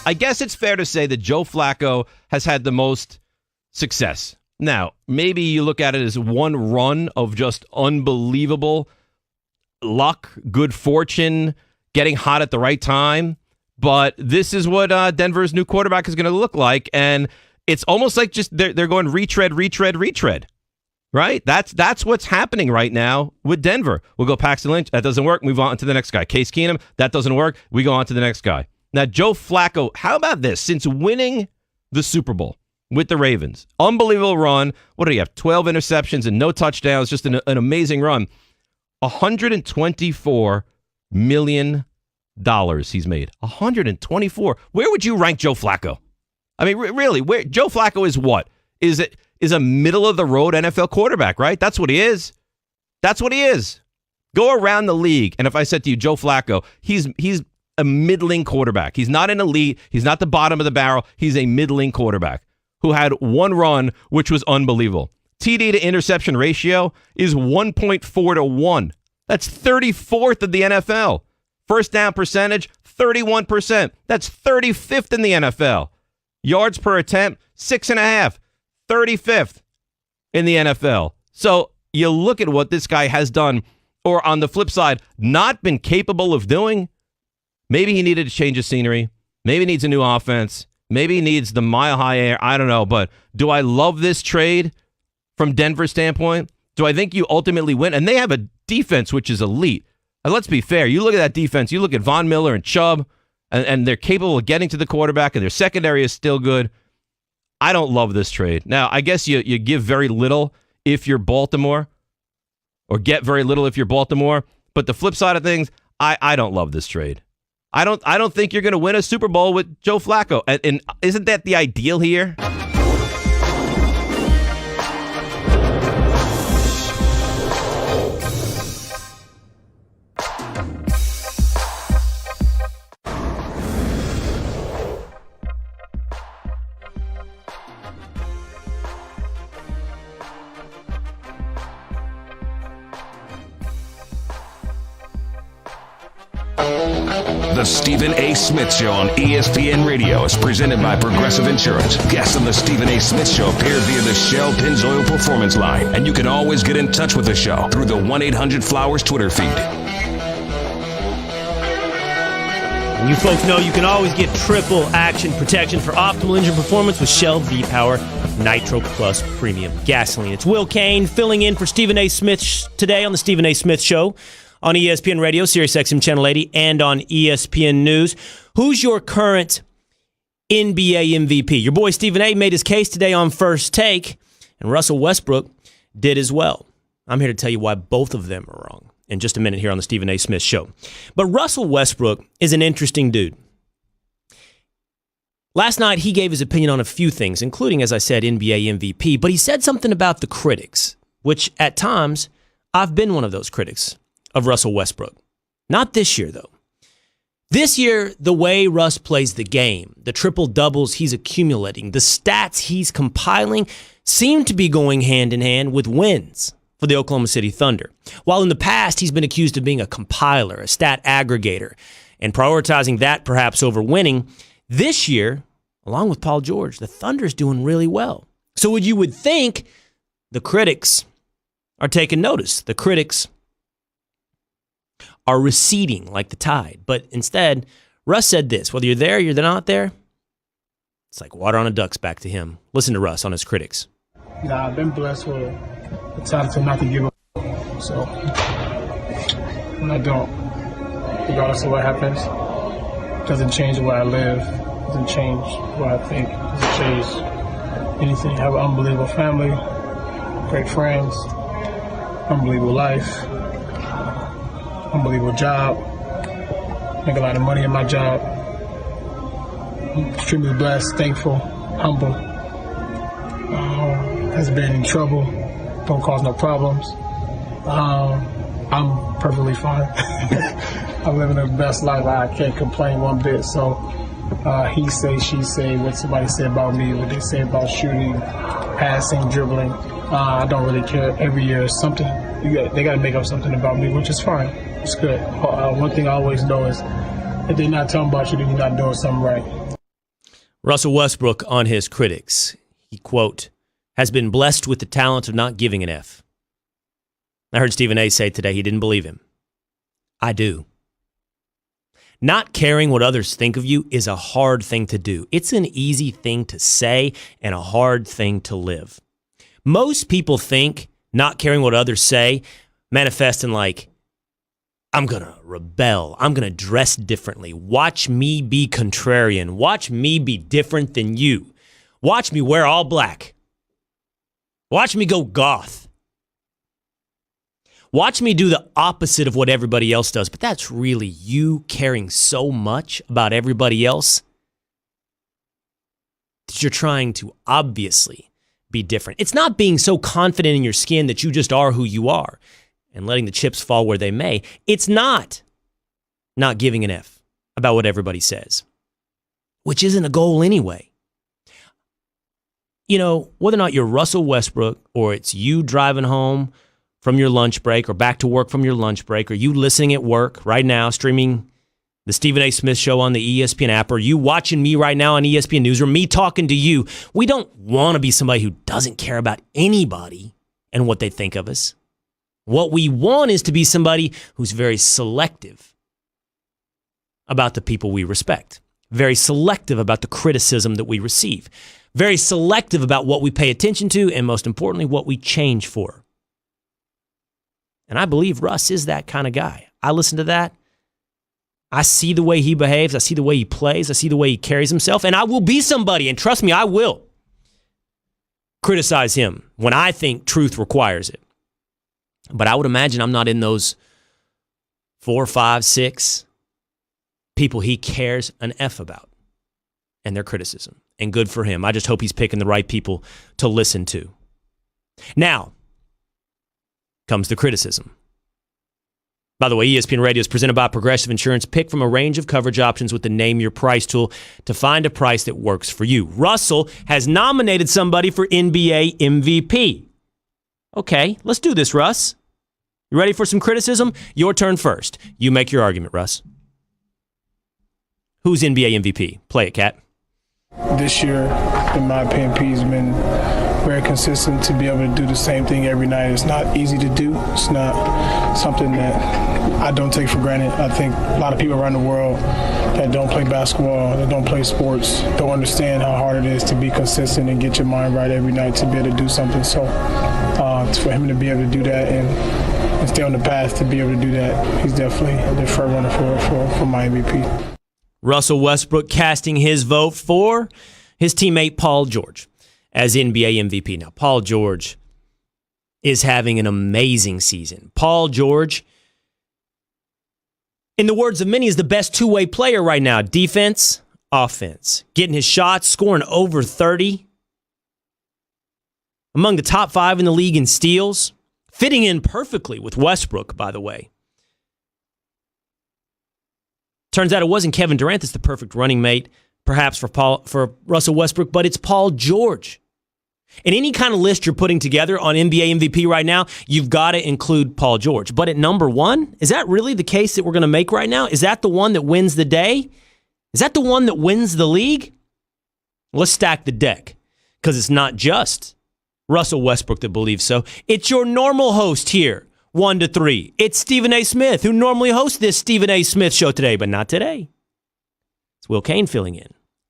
I guess it's fair to say that Joe Flacco has had the most success. Now, maybe you look at it as one run of just unbelievable luck, good fortune, getting hot at the right time. But this is what Denver's new quarterback is going to look like. And it's almost like just they're going retread. Right? That's what's happening right now with Denver. We'll go Paxton Lynch. That doesn't work. Move on to the next guy. Case Keenum. That doesn't work. We go on to the next guy. Now, Joe Flacco, how about this? Since winning the Super Bowl with the Ravens, unbelievable run. What do you have? 12 interceptions and no touchdowns. Just an amazing run. $124 million he's made. 124. Where would you rank Joe Flacco? I mean, really, where Joe Flacco is what? Is a middle-of-the-road NFL quarterback, right? That's what he is. That's what he is. Go around the league, and if I said to you, Joe Flacco, he's a middling quarterback. He's not an elite. He's not the bottom of the barrel. He's a middling quarterback who had one run, which was unbelievable. TD to interception ratio is 1.4 to 1. That's 34th in the NFL. First down percentage, 31%. That's 35th in the NFL. Yards per attempt, 6.5. 35th in the NFL. So you look at what this guy has done, or on the flip side, not been capable of doing. Maybe he needed to change his scenery. Maybe he needs a new offense. Maybe he needs the mile-high air. I don't know. But do I love this trade from Denver's standpoint? Do I think you ultimately win? And they have a defense which is elite. And let's be fair. You look at that defense. You look at Von Miller and Chubb, and they're capable of getting to the quarterback, and their secondary is still good. I don't love this trade. Now, I guess you give very little if you're Baltimore, or get very little if you're Baltimore. But the flip side of things, I don't love this trade. I don't think you're going to win a Super Bowl with Joe Flacco. And isn't that the ideal here? The Stephen A. Smith Show on ESPN Radio is presented by Progressive Insurance. Guests on the Stephen A. Smith Show appear via the Shell Pennzoil Performance Line, and you can always get in touch with the show through the 1-800-Flowers Twitter feed. And you folks know you can always get triple action protection for optimal engine performance with Shell V-Power Nitro Plus Premium Gasoline. It's Will Kane filling in for Stephen A. Smith today on the Stephen A. Smith Show on ESPN Radio, Sirius XM Channel 80, and on ESPN News. Who's your current NBA MVP? Your boy Stephen A. made his case today on First Take, and Russell Westbrook did as well. I'm here to tell you why both of them are wrong in just a minute here on the Stephen A. Smith Show. But Russell Westbrook is an interesting dude. Last night, he gave his opinion on a few things, including, as I said, NBA MVP, but he said something about the critics, which at times, I've been one of those critics of Russell Westbrook. Not this year, though. This year, the way Russ plays the game, the triple-doubles he's accumulating, the stats he's compiling seem to be going hand-in-hand with wins for the Oklahoma City Thunder. While in the past, he's been accused of being a compiler, a stat aggregator, and prioritizing that perhaps over winning, this year, along with Paul George, the Thunder's doing really well. So you would think the critics are taking notice. The critics are receding like the tide. But instead, Russ said this: whether you're there or you're not there, it's like water on a duck's back to him. Listen to Russ on his critics. Nah, I've been blessed with the time to not to give up. So, and I don't. Regardless of what happens, doesn't change the way I live, doesn't change what I think, doesn't change anything. I have an unbelievable family, great friends, unbelievable life. Unbelievable job. Make a lot of money in my job. I'm extremely blessed, thankful, humble. Has been in trouble. Don't cause no problems. I'm perfectly fine. I'm living the best life. I can't complain one bit. So he say, she say, what somebody said about me, what they say about shooting, passing, dribbling. I don't really care. Every year is something. They got to make up something about me, which is fine. It's good. One thing I always know is if they're not talking about you, then you're not doing something right. Russell Westbrook on his critics. He, quote, has been blessed with the talent of not giving an F. I heard Stephen A. say today he didn't believe him. I do. Not caring what others think of you is a hard thing to do. It's an easy thing to say and a hard thing to live. Most people think not caring what others say manifests in like, I'm going to rebel. I'm going to dress differently. Watch me be contrarian. Watch me be different than you. Watch me wear all black. Watch me go goth. Watch me do the opposite of what everybody else does. But that's really you caring so much about everybody else that you're trying to obviously be different. It's not being so confident in your skin that you just are who you are and letting the chips fall where they may. It's not giving an F about what everybody says, which isn't a goal anyway. You know, whether or not you're Russell Westbrook or it's you driving home from your lunch break or back to work from your lunch break, or you listening at work right now, streaming the Stephen A. Smith Show on the ESPN app, or you watching me right now on ESPN News, or me talking to you, we don't want to be somebody who doesn't care about anybody and what they think of us. What we want is to be somebody who's very selective about the people we respect, very selective about the criticism that we receive, very selective about what we pay attention to, and most importantly, what we change for. And I believe Russ is that kind of guy. I listen to that. I see the way he behaves. I see the way he plays. I see the way he carries himself. And I will be somebody, and trust me, I will criticize him when I think truth requires it. But I would imagine I'm not in those 4, 5, 6 people he cares an F about and their criticism. And good for him. I just hope he's picking the right people to listen to. Now comes the criticism. By the way, ESPN Radio is presented by Progressive Insurance. Pick from a range of coverage options with the Name Your Price tool to find a price that works for you. Russell has nominated somebody for NBA MVP. Okay, let's do this, Russ. You ready for some criticism? Your turn first. You make your argument, Russ. Who's NBA MVP? Play it, Cat. This year, in my opinion, P's been very consistent to be able to do the same thing every night. It's not easy to do. It's not something that I don't take for granted. I think a lot of people around the world that don't play basketball, that don't play sports, don't understand how hard it is to be consistent and get your mind right every night to be able to do something. So for him to be able to do that and stay on the path to be able to do that, he's definitely the front runner for my MVP. Russell Westbrook casting his vote for his teammate Paul George as NBA MVP. Now, Paul George is having an amazing season. Paul George, in the words of many, is the best two-way player right now. Defense, offense. Getting his shots, scoring over 30. Among the top 5 in the league in steals. Fitting in perfectly with Westbrook, by the way. Turns out it wasn't Kevin Durant that's the perfect running mate, perhaps for Russell Westbrook, but it's Paul George. In any kind of list you're putting together on NBA MVP right now, you've got to include Paul George. But at number 1, is that really the case that we're going to make right now? Is that the one that wins the day? Is that the one that wins the league? Let's stack the deck, because it's not just Russell Westbrook that believes so. It's your normal host here. 1 to 3. It's Stephen A. Smith, who normally hosts this Stephen A. Smith show today, but not today. It's Will Kane filling in.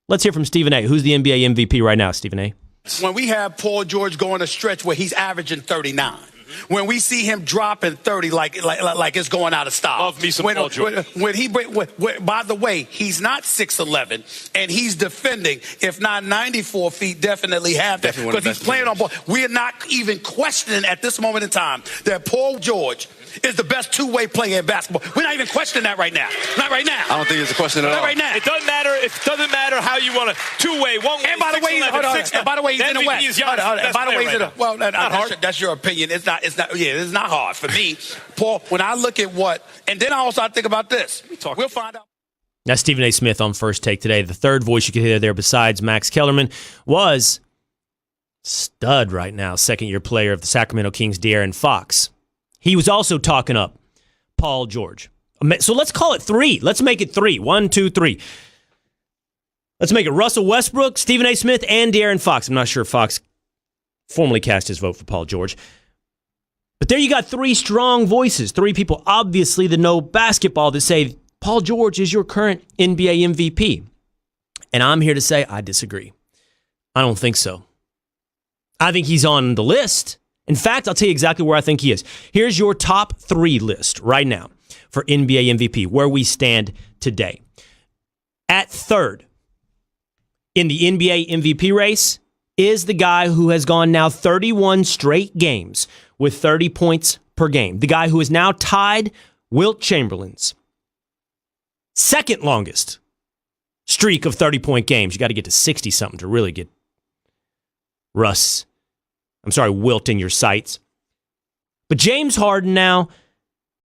Let's hear from Stephen A. Who's the NBA MVP right now, Stephen A.? When we have Paul George going a stretch where he's averaging 39, when we see him dropping 30 like it's going out of style. Love me some Paul George. By the way, he's not 6'11", and he's defending, if not 94 feet, definitely have that, because he's playing on ball. We're not even questioning at this moment in time that Paul George is the best two-way player in basketball. We're not even questioning that right now. Not right now. I don't think it's a question at all. Not right now. It doesn't matter. It doesn't matter how you want to two-way. One way. And by the way, he's in the West. By the way, that's your opinion. It's not hard for me, Paul. When I look at and then I think about this. We'll find out. That's Stephen A. Smith on First Take today. The third voice you could hear there besides Max Kellerman was stud right now, second-year player of the Sacramento Kings, De'Aaron Fox. He was also talking up Paul George. So let's call it 3. Let's make it 3. 1, 2, 3. Let's make it Russell Westbrook, Stephen A. Smith, and De'Aaron Fox. I'm not sure if Fox formally cast his vote for Paul George. But there you got three strong voices, three people obviously that know basketball that say Paul George is your current NBA MVP. And I'm here to say I disagree. I don't think so. I think he's on the list. In fact, I'll tell you exactly where I think he is. Here's your top 3 list right now for NBA MVP, where we stand today. At third in the NBA MVP race is the guy who has gone now 31 straight games with 30 points per game. The guy who is now tied Wilt Chamberlain's second longest streak of 30-point games. You got to get to 60-something to really get Wilt in your sights. But James Harden now